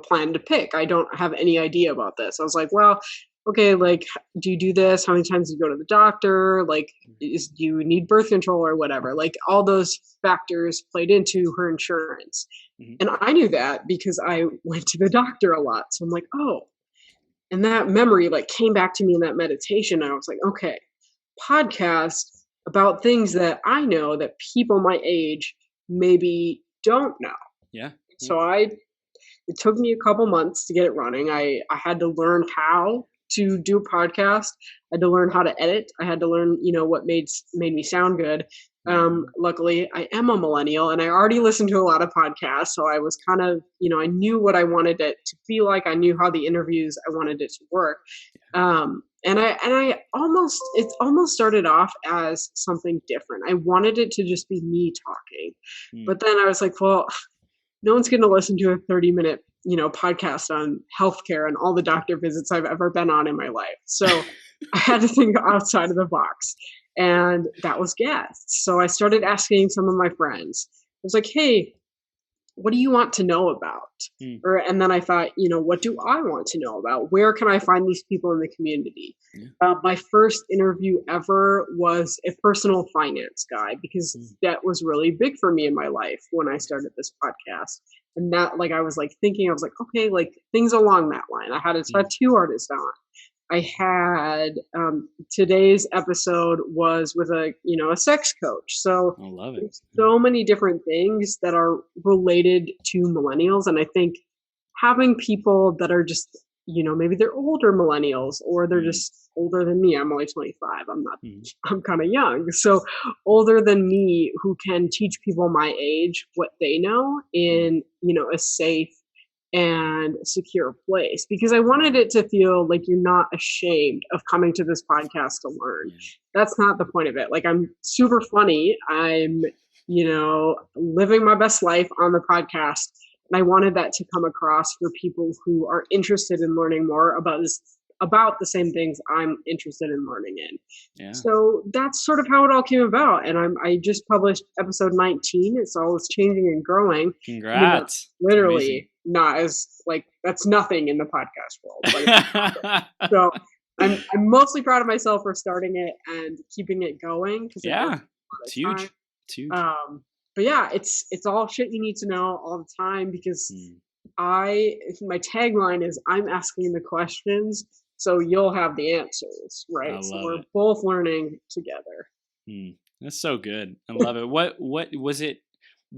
plan to pick. I don't have any idea about this. I was like, well, okay, like, do you do this? How many times do you go to the doctor? Like, do you need birth control or whatever? Like, all those factors played into her insurance. And I knew that because I went to the doctor a lot. So I'm like, oh, and that memory like came back to me in that meditation. And I was like, okay, podcast about things that I know that people my age maybe don't know. Yeah. So it took me a couple months to get it running. I had to learn how to do a podcast. I had to learn how to edit. I had to learn, what made me sound good. Luckily, I am a millennial and I already listened to a lot of podcasts. So I was kind of, I knew what I wanted it to feel like. I knew how the interviews, I wanted it to work. It almost started off as something different. I wanted it to just be me talking. But then I was like, well, no one's going to listen to a 30-minute, podcast on healthcare and all the doctor visits I've ever been on in my life. So I had to think outside of the box. And that was guests. So I started asking some of my friends. I was like, hey, what do you want to know about? Mm. And then I thought, what do I want to know about? Where can I find these people in the community? Yeah. My first interview ever was a personal finance guy, because debt was really big for me in my life when I started this podcast. And that, like, I was like thinking, I was like, okay, like things along that line. I had a tattoo artist on. I had today's episode was with a sex coach. So I love it. there's so many different things that are related to millennials, and I think having people that are just maybe they're older millennials, or they're just older than me. I'm only 25. I'm not. I'm kind of young, so older than me, who can teach people my age what they know in a safe and secure place, because I wanted it to feel like you're not ashamed of coming to this podcast to learn. That's not the point of it. Like, I'm super funny. I'm, living my best life on the podcast. And I wanted that to come across for people who are interested in learning more about the same things I'm interested in learning in. Yeah. So that's sort of how it all came about. And I just published episode 19. It's always changing and growing. Congrats. Literally not as that's nothing in the podcast world. So I'm mostly proud of myself for starting it and keeping it going. Yeah, it's huge. It's huge. But yeah, it's all shit you need to know all the time, because my tagline is, I'm asking the questions, so you'll have the answers, right? So we're both learning together. That's so good. I love it. What was it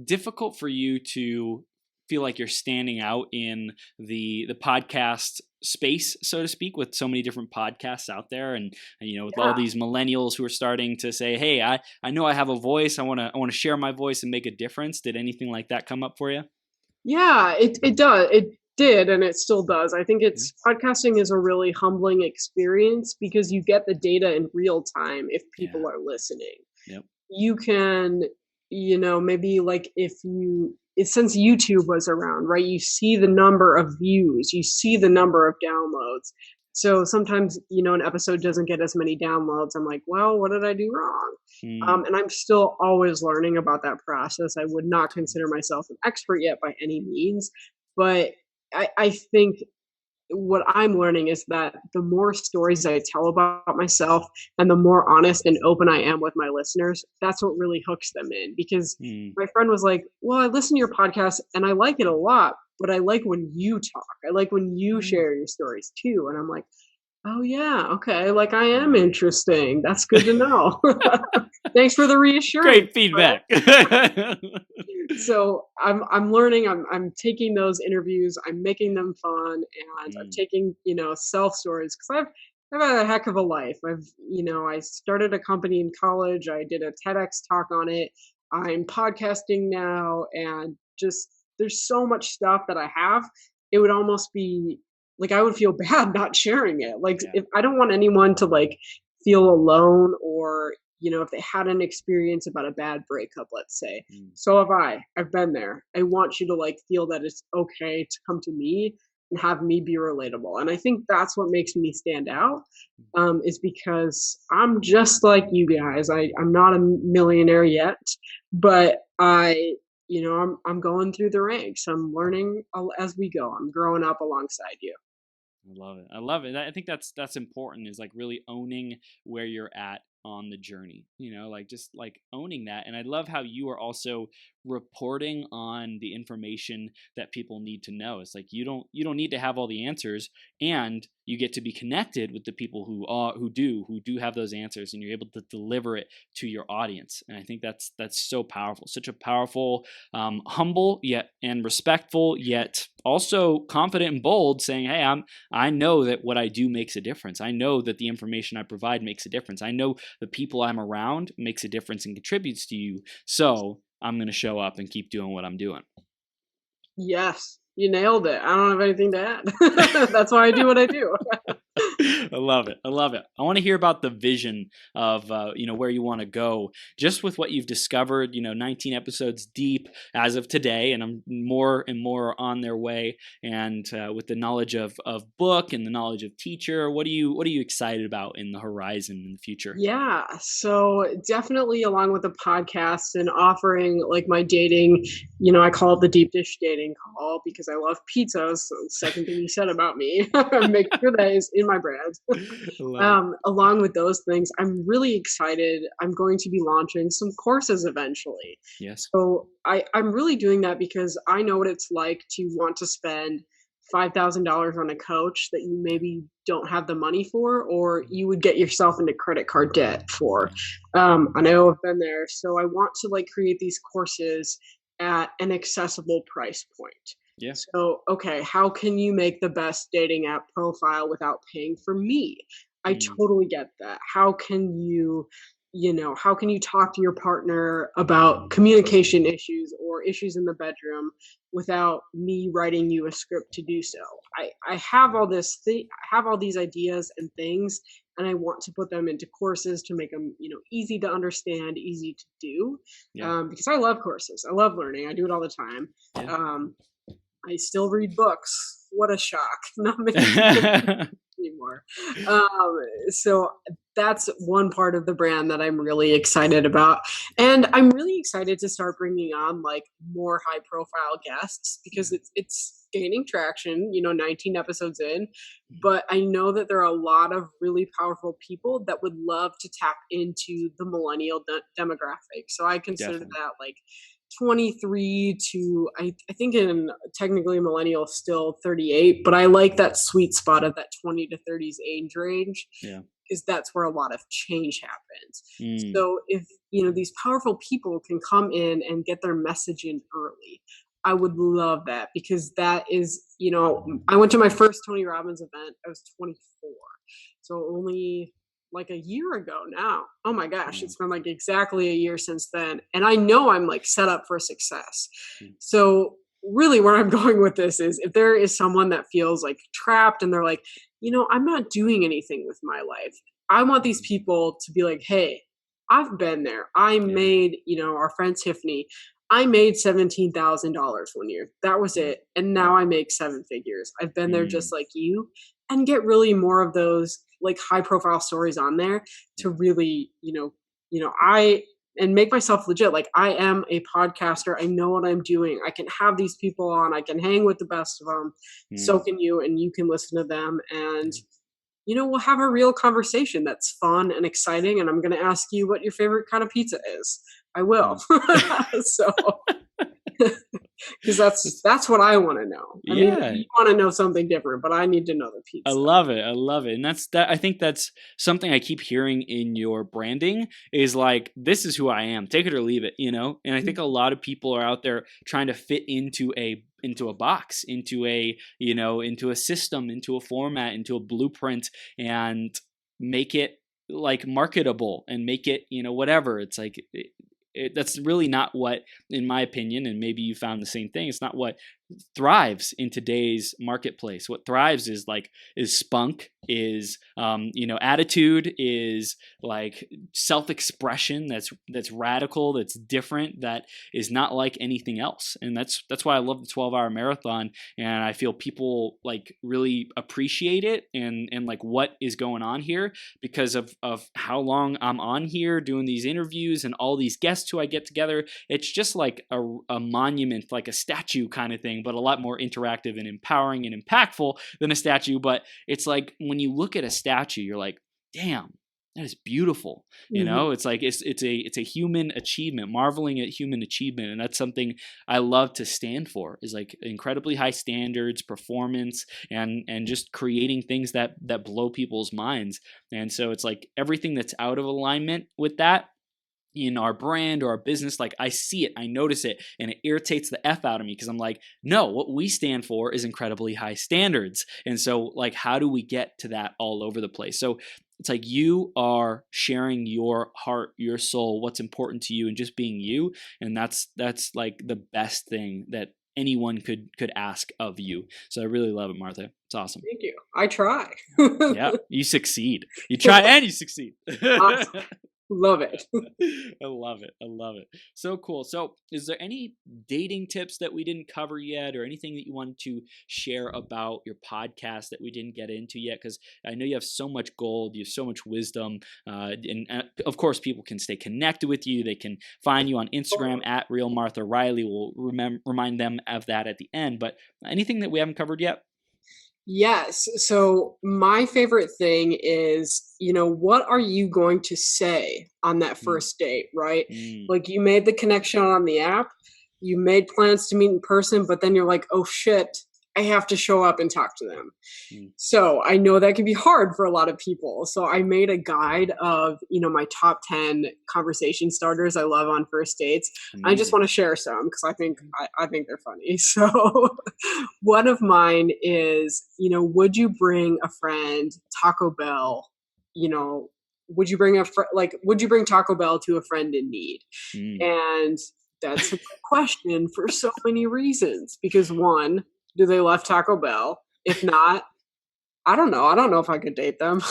difficult for you to feel like you're standing out in the podcast space, so to speak, with so many different podcasts out there, and with all these millennials who are starting to say, hey, I know I have a voice. I want to share my voice and make a difference. Did anything like that come up for you? Yeah, it does. It did, and it still does. I think podcasting is a really humbling experience, because you get the data in real time if people are listening. Yep. You can, maybe since YouTube was around, right? You see the number of views, you see the number of downloads. So sometimes, an episode doesn't get as many downloads. I'm like, well, what did I do wrong? And I'm still always learning about that process. I would not consider myself an expert yet by any means, but I think what I'm learning is that the more stories I tell about myself and the more honest and open I am with my listeners, that's what really hooks them in. Because my friend was like, well, I listen to your podcast and I like it a lot, but I like when you talk. I like when you share your stories too. And I'm like, oh yeah, okay. Like, I am interesting. That's good to know. Thanks for the reassurance. Great feedback. So I'm learning. I'm taking those interviews. I'm making them fun, and I'm taking self stories, because I've had a heck of a life. I started a company in college. I did a TEDx talk on it. I'm podcasting now, and just there's so much stuff that I have. It would almost be like I would feel bad not sharing it. If I don't want anyone to feel alone, or if they had an experience about a bad breakup, let's say. So have I. I've been there. I want you to feel that it's okay to come to me and have me be relatable. And I think that's what makes me stand out, is because I'm just like you guys. I'm not a millionaire yet, but I'm going through the ranks. I'm learning as we go. I'm growing up alongside you. I love it. I think that's important, is really owning where you're at on the journey, just owning that. And I love how you are also reporting on the information that people need to know. It's you don't need to have all the answers, and you get to be connected with the people who do have those answers, and you're able to deliver it to your audience. And I think that's so powerful. Such a powerful, humble yet and respectful, yet also confident and bold, saying, hey, I know that what I do makes a difference. I know that the information I provide makes a difference. I know the people I'm around makes a difference and contributes to you. So I'm going to show up and keep doing what I'm doing. Yes, you nailed it. I don't have anything to add. That's why I do what I do. I love it. I love it. I want to hear about the vision of where you want to go, just with what you've discovered. 19 episodes deep as of today, and I'm more and more on their way. And with the knowledge of book and the knowledge of teacher, what are you excited about in the horizon in the future? Yeah, so definitely along with the podcast and offering like my dating, I call it the deep dish dating call because I love pizzas. So the second thing you said about me, make sure that is in my brand. I love it. Along with those things, I'm really excited. I'm going to be launching some courses eventually. Yes. So I'm really doing that because I know what it's like to want to spend $5,000 on a coach that you maybe don't have the money for, or you would get yourself into credit card debt for. I know I've been there. So I want to like create these courses at an accessible price point. Yeah. So, okay, how can you make the best dating app profile without paying for me? I Mm. totally get that. How can you talk to your partner about communication issues or issues in the bedroom without me writing you a script to do so? I have I have all these ideas and things, and I want to put them into courses to make them, easy to understand, easy to do. Yeah. Because I love courses. I love learning. I do it all the time. Um, I still read books. What a shock. Not many people Yeah. anymore. So that's one part of the brand that I'm really excited about. And I'm really excited to start bringing on like more high profile guests because it's gaining traction, 19 episodes in, but I know that there are a lot of really powerful people that would love to tap into the millennial demographic. So I consider Definitely. that like 23 to I think in technically millennial still 38, but I like that sweet spot of that 20 to 30s age range Yeah. because that's where a lot of change happens. Mm. So if these powerful people can come in and get their message in early, I would love that because that is, I went to my first Tony Robbins event. I was 24. So only like a year ago now. Oh my gosh, Wow. it's been like exactly a year since then. And I know I'm like set up for success. Mm. So really where I'm going with this is if there is someone that feels like trapped and they're like, I'm not doing anything with my life. I want these people to be like, hey, I've been there. I Yeah. made, our friend Tiffany, I made $17,000 one year. That was Yeah. it. And now I make seven figures. I've been there Mm. just like you and get really more of those like high profile stories on there to Yeah. really, I and make myself legit. Like I am a podcaster. I know what I'm doing. I can have these people on. I can hang with the best of them. So Mm. can you, and you can listen to them. And Yeah. we'll have a real conversation that's fun and exciting. And I'm going to ask you what your favorite kind of pizza is. I will. Mm. So, because that's what I want to know. I mean, Yeah. you want to know something different, but I need to know the I pizza. love it. I love it. And I think that's something I keep hearing in your branding is like, this is who I am. Take it or leave it, And I think a lot of people are out there trying to fit into a box, into a system, into a format, into a blueprint, and make it like marketable and make it, whatever. It's like that's really not what, in my opinion, and maybe you found the same thing. It's not what thrives in today's marketplace. What thrives is spunk, is attitude, is like self-expression that's radical, that's different, that is not like anything else. And that's why I love the 12-hour marathon, and I feel people like really appreciate it and like what is going on here because of how long I'm on here doing these interviews and all these guests who I get together. It's just like a monument, like a statue kind of thing, but a lot more interactive and empowering and impactful than a statue. But it's like when you look at a statue, you're like, damn, that is beautiful. Mhm. It's like it's a human achievement, marveling at human achievement, and that's something I love to stand for. Is like incredibly high standards, performance, and just creating things that blow people's minds. And so it's like everything that's out of alignment with that in our brand or our business, like I see it, I notice it, and it irritates the F out of me because I'm like, no, what we stand for is incredibly high standards. And so like, how do we get to that all over the place? So it's like you are sharing your heart, your soul, what's important to you, and just being you. And that's like the best thing that anyone could ask of you. So I really love it, Martha. It's awesome. Thank you. I try. Yeah, you succeed. You try and you succeed. Awesome. Love it. I love it. I love it. So cool. So is there any dating tips that we didn't cover yet, or anything that you want to share about your podcast that we didn't get into yet? Because I know you have so much gold, you have so much wisdom, and of course people can stay connected with you. They can find you on Instagram at Real Martha Riley. We'll remind them of that at the end. But anything that we haven't covered yet? Yes. So my favorite thing is, what are you going to say on that first date, right? Like, you made the connection on the app, you made plans to meet in person, but then you're like, oh shit, I have to show up and talk to them. So I know that can be hard for a lot of people. So I made a guide of, my top 10 conversation starters I love on first dates. I just want to share some because I think they're funny. So one of mine is, would you bring a friend Taco Bell? Would you bring would you bring Taco Bell to a friend in need? And that's a good question for so many reasons. Because one, do they love Taco Bell? If not, I don't know. I don't know if I could date them.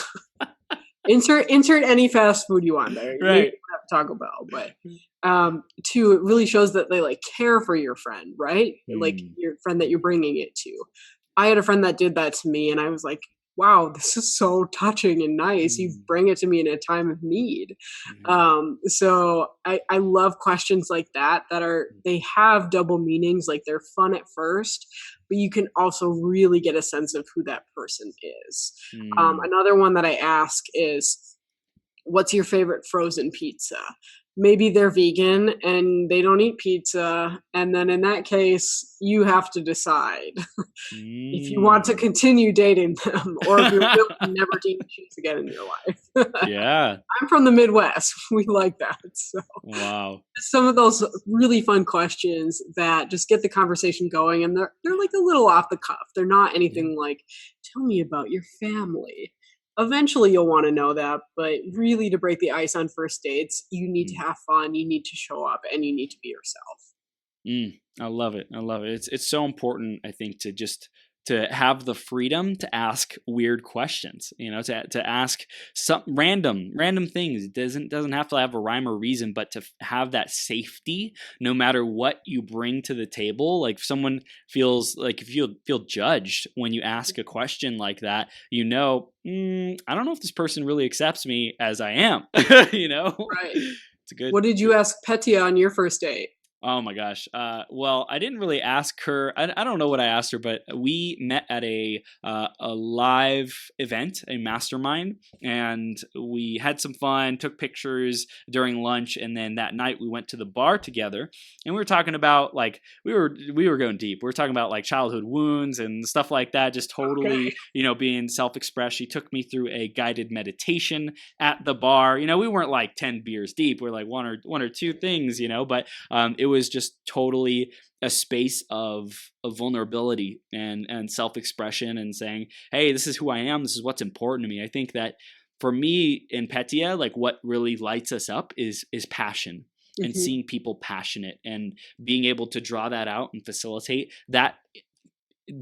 insert any fast food you want there. Right. You have Taco Bell, but two, it really shows that they care for your friend, right? Like your friend that you're bringing it to. I had a friend that did that to me, and I was like, wow, this is so touching and nice. You bring it to me in a time of need. So I love questions like that they have double meanings. Like, they're fun at first, but you can also really get a sense of who that person is. Another one that I ask is, what's your favorite frozen pizza? Maybe they're vegan and they don't eat pizza. And then in that case, you have to decide if you want to continue dating them, or if you're willing to never to eat cheese again in your life. Yeah. I'm from the Midwest. We like that. So wow. Some of those really fun questions that just get the conversation going, and they're like a little off the cuff. They're not anything like, tell me about your family. Eventually you'll want to know that, but really, to break the ice on first dates, you need to have fun, you need to show up, and you need to be yourself. I love it. I love it. It's so important, I think, to have the freedom to ask weird questions, to ask some random things. It doesn't have to have a rhyme or reason, but to have that safety, no matter what you bring to the table. Like, if someone feels like, if you feel judged when you ask a question like that, I don't know if this person really accepts me as I am, Right. It's a good. What did you ask Petya on your first date? Oh my gosh. Well, I didn't really ask her. I don't know what I asked her, but we met at a live event, a mastermind, and we had some fun, took pictures during lunch, and then that night we went to the bar together, and we were talking about we were going deep. We were talking about childhood wounds and stuff like that, just totally, being self-expressed. She took me through a guided meditation at the bar. We weren't 10 beers deep. We're one or two things, but it was just totally a space of vulnerability and self-expression, and saying, hey, this is who I am. This is what's important to me. I think that for me in Petya, what really lights us up is passion, and seeing people passionate and being able to draw that out and facilitate that.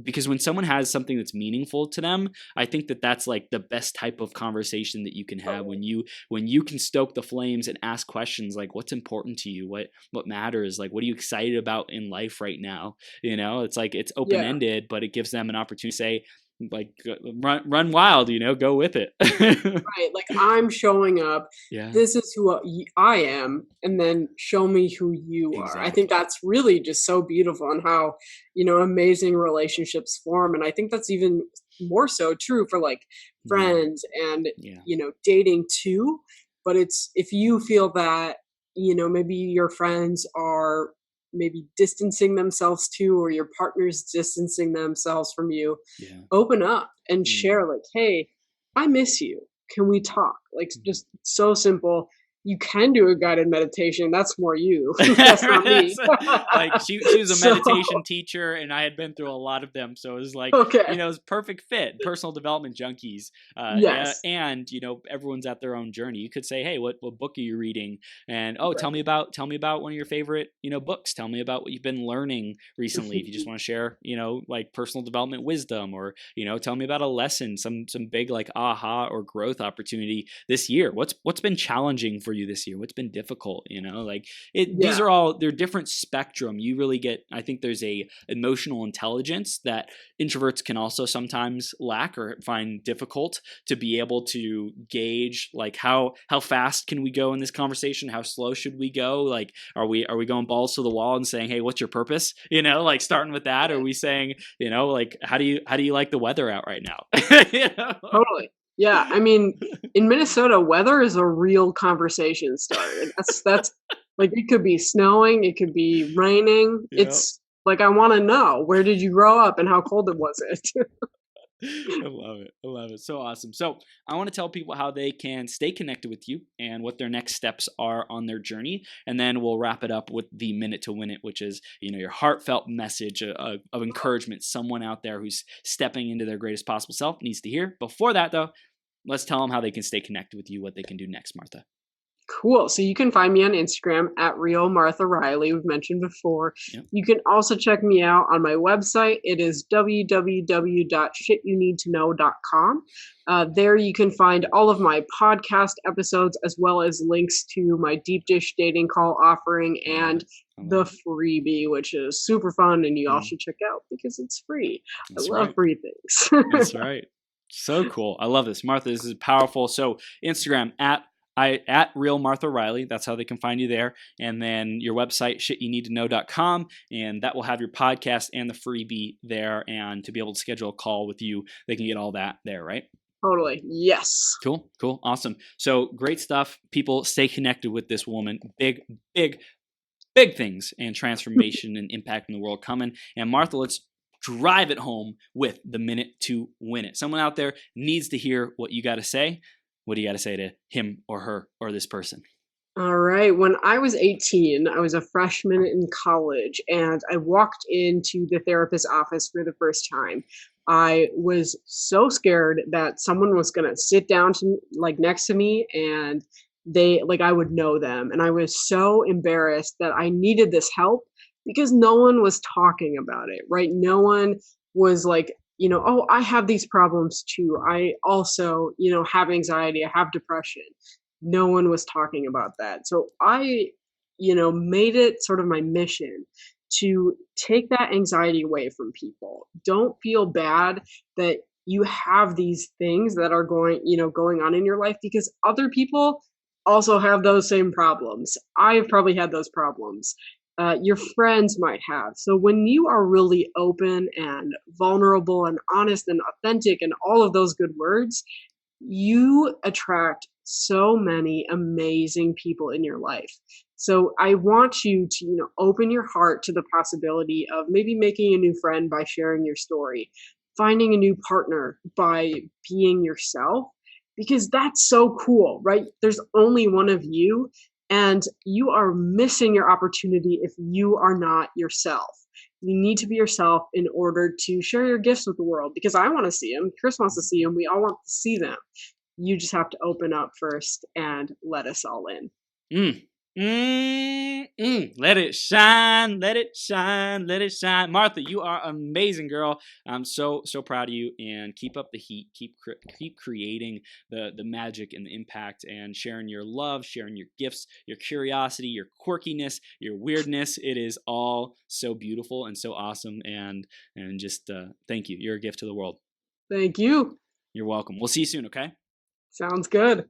Because when someone has something that's meaningful to them, I think that that's the best type of conversation that you can have, when you can stoke the flames and ask questions like, what's important to you? What matters? What are you excited about in life right now? It's it's open-ended, but it gives them an opportunity to say, run wild, go with it. Right. I'm showing up. Yeah. This is who I am. And then show me who you are. I think that's really just so beautiful, and how, amazing relationships form. And I think that's even more so true for friends and, dating too. But it's, if you feel that, maybe your friends are maybe distancing themselves to, or your partner's distancing themselves from you, open up and share hey, I miss you. Can we talk? Just so simple. you can do a guided meditation. That's more you. That's not me. Like she was a So, meditation teacher, and I had been through a lot of them, so it was like, okay. it was perfect fit. Personal development junkies, Yes. and everyone's at their own journey. You could say, hey, what book are you reading? And oh, Right. tell me about one of your favorite books. Tell me about what you've been learning recently. If you just want to share like personal development wisdom, or tell me about a lesson, some big like aha or growth opportunity this year. What's been challenging for you this year? What's been difficult? Like these Yeah. are all, they're different spectrum. You really get, I think there's a emotional intelligence that introverts can also sometimes lack or find difficult to be able to gauge, like how fast can we go in this conversation? How slow should we go? Like, are we going balls to the wall and saying, hey, what's your purpose? Like starting with that. Or are we saying, like, how do you like the weather out right now? Totally. Yeah. I mean, in Minnesota, weather is a real conversation starter. That's like it could be snowing, it could be raining. Yeah. It's like I want to know, where did you grow up and how cold it was it? I love it. I love it. So awesome. So I want to tell people how they can stay connected with you and what their next steps are on their journey. And then we'll wrap it up with the minute to win it, which is, your heartfelt message of encouragement. Someone out there who's stepping into their greatest possible self needs to hear. Before that, though, let's tell them how they can stay connected with you, what they can do next, Martha. Cool. So you can find me on Instagram at Real Martha Riley, we've mentioned before. Yep. You can also check me out on my website. It is www.shityouneedtoknow.com. There you can find all of my podcast episodes, as well as links to my deep dish dating call offering and the freebie, which is super fun and you all should check out because it's free. That's I love right. free things. That's right. So cool. I love this. Martha, this is powerful. So Instagram at Real Martha Riley. That's how they can find you there. And then your website, shityouneedtoknow.com. And that will have your podcast and the freebie there. And to be able to schedule a call with you, they can get all that there, right? Totally. Yes. Cool. Awesome. So great stuff. People, stay connected with this woman. Big things and transformation and impact in the world coming. And Martha, let's drive it home with the minute to win it. Someone out there needs to hear what you got to say. What do you got to say to him or her or this person? All right. When I was 18, I was a freshman in college, and I walked into the therapist's office for the first time. I was so scared that someone was going to sit down to next to me, and I would know them. And I was so embarrassed that I needed this help because no one was talking about it, right? No one was like, oh, I have these problems too. I also, have anxiety, I have depression. No one was talking about that. So I, made it sort of my mission to take that anxiety away from people. Don't feel bad that you have these things that are going on in your life, because other people also have those same problems. I've probably had those problems. Your friends might have. So when you are really open and vulnerable and honest and authentic and all of those good words, you attract so many amazing people in your life. So I want you to, open your heart to the possibility of maybe making a new friend by sharing your story, finding a new partner by being yourself, because that's so cool, right? There's only one of you, and you are missing your opportunity if you are not yourself. You need to be yourself in order to share your gifts with the world, because I want to see them. Chris wants to see them. We all want to see them. You just have to open up first and let us all in. Let it shine, let it shine, let it shine. Martha, you are amazing, girl. I'm so proud of you, and keep up the heat. Keep creating the magic and the impact, and sharing your love, sharing your gifts, your curiosity, your quirkiness, your weirdness. It is all so beautiful and so awesome, and just thank you. You're a gift to the world. Thank you. You're welcome. We'll see you soon, okay? Sounds good.